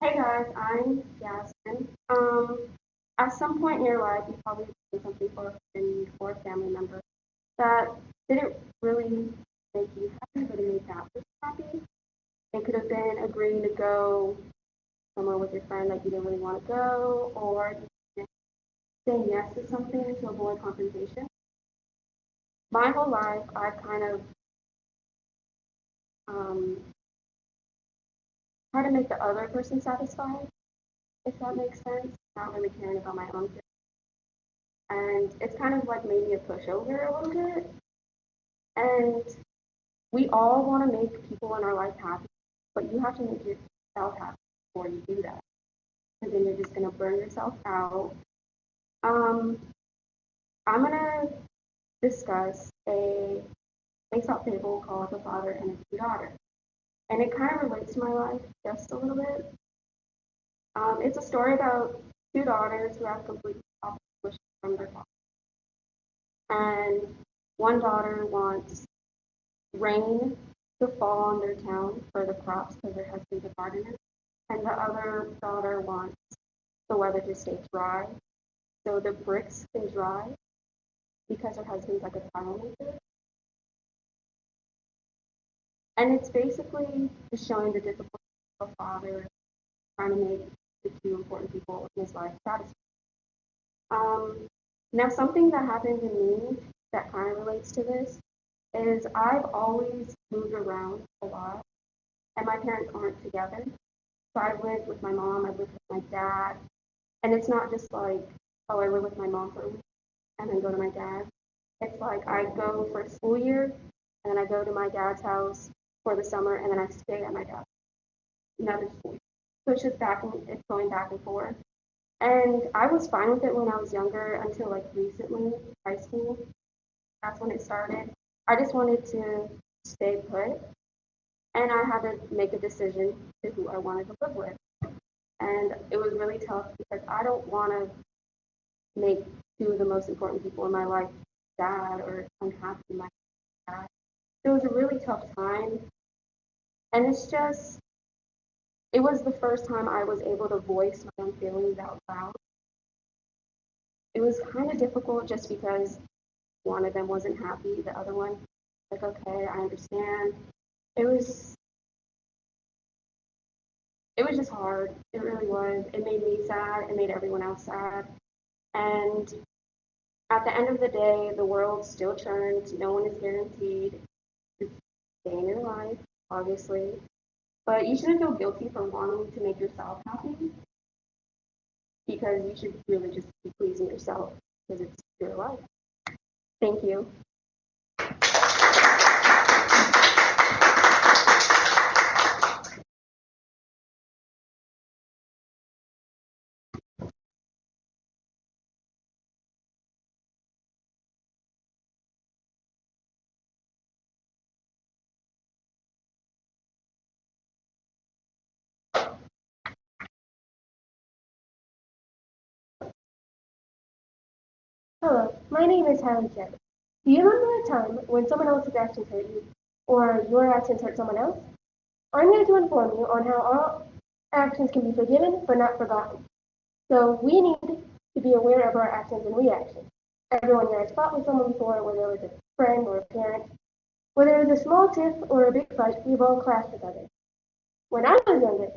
Hey guys, I'm Yasmin. At some point in your life, you probably did something for a friend or a family member that didn't really make you happy, but it made that person happy. It could have been agreeing to go somewhere with your friend that you didn't really want to go, or just saying yes to something to avoid confrontation. My whole life, I've kind of um, tried to make the other person satisfied, if that makes sense. Not really caring about my own feelings. And it's kind of like made me a pushover a little bit. And we all want to make people in our life happy, but you have to make yourself happy before you do that. Because then you're just going to burn yourself out. Um, I'm going to discuss a face-up fable called The Father and His Two Daughters. And it kind of relates to my life just a little bit. It's a story about two daughters who have completely opposite wishes from their father. And one daughter wants rain to fall on their town for the crops because her husband's a gardener, and the other daughter wants the weather to stay dry so the bricks can dry because her husband's like a tile maker. And it's basically just showing the difficulty of a father trying to make the two important people in his life satisfied. Um, Now, something that happened to me that kind of relates to this is I've always moved around a lot, and my parents aren't together. So I lived with my mom, I lived with my dad, and it's not just like, oh, I live with my mom for a week and then go to my dad. It's like I go for a school year, and then I go to my dad's house for the summer, and then I stay at my dad's another school year. So it's just it's going back and forth. And I was fine with it when I was younger until like recently, high school. That's when it started. I just wanted to stay put, and I had to make a decision to who I wanted to live with. And it was really tough because I don't want to make two of the most important people in my life sad or unhappy in my life. It was a really tough time. And it was the first time I was able to voice my own feelings out loud. It was kind of difficult just because one of them wasn't happy, the other one, like, okay, I understand. It was, it was just hard. It really was. It made me sad. It made everyone else sad. And at the end of the day, the world still turns. No one is guaranteed to stay in your life, obviously. But you shouldn't feel guilty for wanting to make yourself happy because you should really just be pleasing yourself because it's your life. Thank you. Hello, my name is Hallie Kemp. Do you remember a time when someone else's actions hurt you, or your actions hurt someone else? I'm here to inform you on how all actions can be forgiven but not forgotten. So we need to be aware of our actions and reactions. Everyone here has fought with someone before, whether it was a friend or a parent. Whether it was a small tiff or a big fight, we've all clashed with others. When I was younger,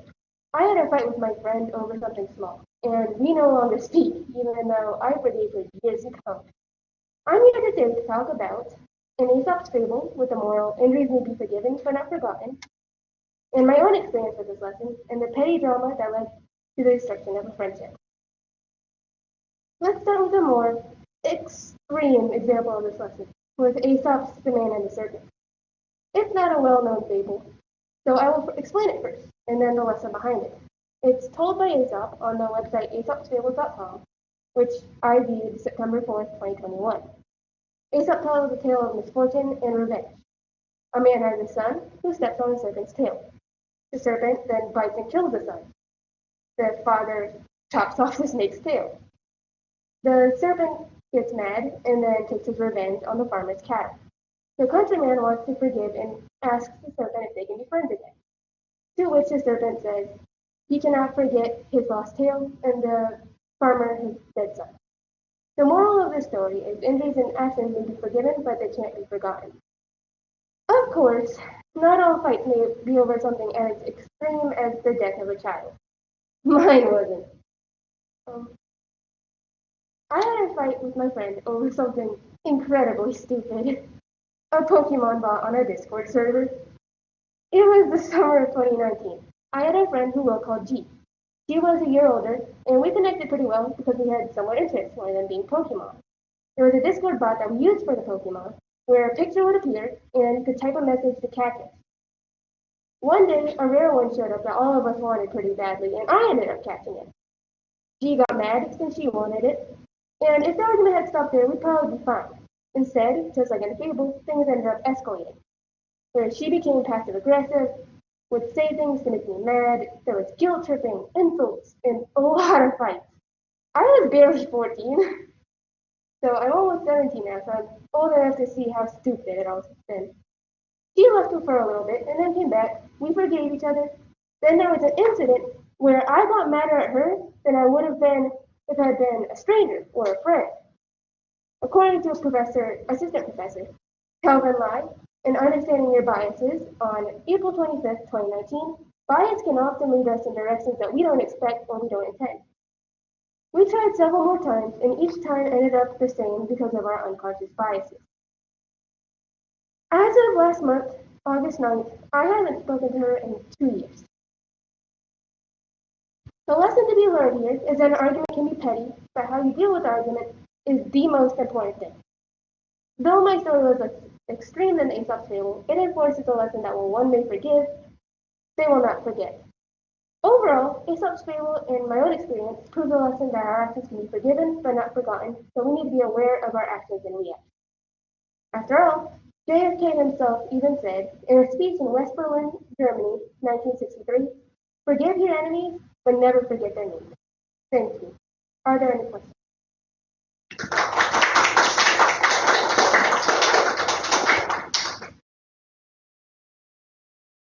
I had a fight with my friend over something small, and we no longer speak, even though I forgave her years ago. I'm here today to talk about an Aesop's fable with the moral injuries may be forgiven but not forgotten, and my own experience with this lesson and the petty drama that led to the destruction of a friendship. Let's start with a more extreme example of this lesson, with Aesop's The Man and the Serpent. It's not a well-known fable, so I will explain it first, and then the lesson behind it. It's told by Aesop on the website aesopsfables.com, which I viewed September 4th, 2021. Aesop tells a tale of misfortune and revenge. A man has a son who steps on the serpent's tail. The serpent then bites and kills the son. The father chops off the snake's tail. The serpent gets mad and then takes his revenge on the farmer's cattle. The countryman wants to forgive and asks the serpent if they can be friends again. To which the serpent says, He cannot forget his lost tail and the farmer his dead son. The moral of the story is injuries and actions may be forgiven, but they can't be forgotten. Of course, not all fights may be over something as extreme as the death of a child. Mine wasn't. Um, I had a fight with my friend over something incredibly stupid. A Pokemon bot on our Discord server. It was the summer of 2019. I had a friend who we'll call G. She was a year older, and we connected pretty well because we had similar interests, one of them being Pokemon. There was a Discord bot that we used for the Pokemon, where a picture would appear, and you could type a message to catch it. One day, a rare one showed up that all of us wanted pretty badly, and I ended up catching it. G got mad since she wanted it, and if the argument had stopped there, we'd probably be fine. Instead, just like in a fable, things ended up escalating, where she became passive aggressive, would say things to make me mad, there was guilt tripping, insults, and a lot of fights. I was barely 14, so I'm almost 17 now, so I'm old enough to see how stupid it all has been. She left me for a little bit and then came back. We forgave each other. Then there was an incident where I got madder at her than I would have been if I had been a stranger or a friend. According to assistant professor Calvin Lai, in Understanding Your Biases on April 25th, 2019, bias can often lead us in directions that we don't expect or we don't intend. We tried several more times, and each time ended up the same because of our unconscious biases. As of last month, August 9th, I haven't spoken to her in 2 years. The lesson to be learned here is that an argument can be petty, but how you deal with the argument is the most important thing. Though my story was less extreme than the Aesop's fable, it enforces a lesson that while one may forgive, they will not forget. Overall, Aesop's fable, in my own experience, proves a lesson that our actions can be forgiven but not forgotten, so we need to be aware of our actions and reactions. After all, JFK himself even said, in a speech in West Berlin, Germany, 1963, "Forgive your enemies, but never forget their names." Thank you. Are there any questions?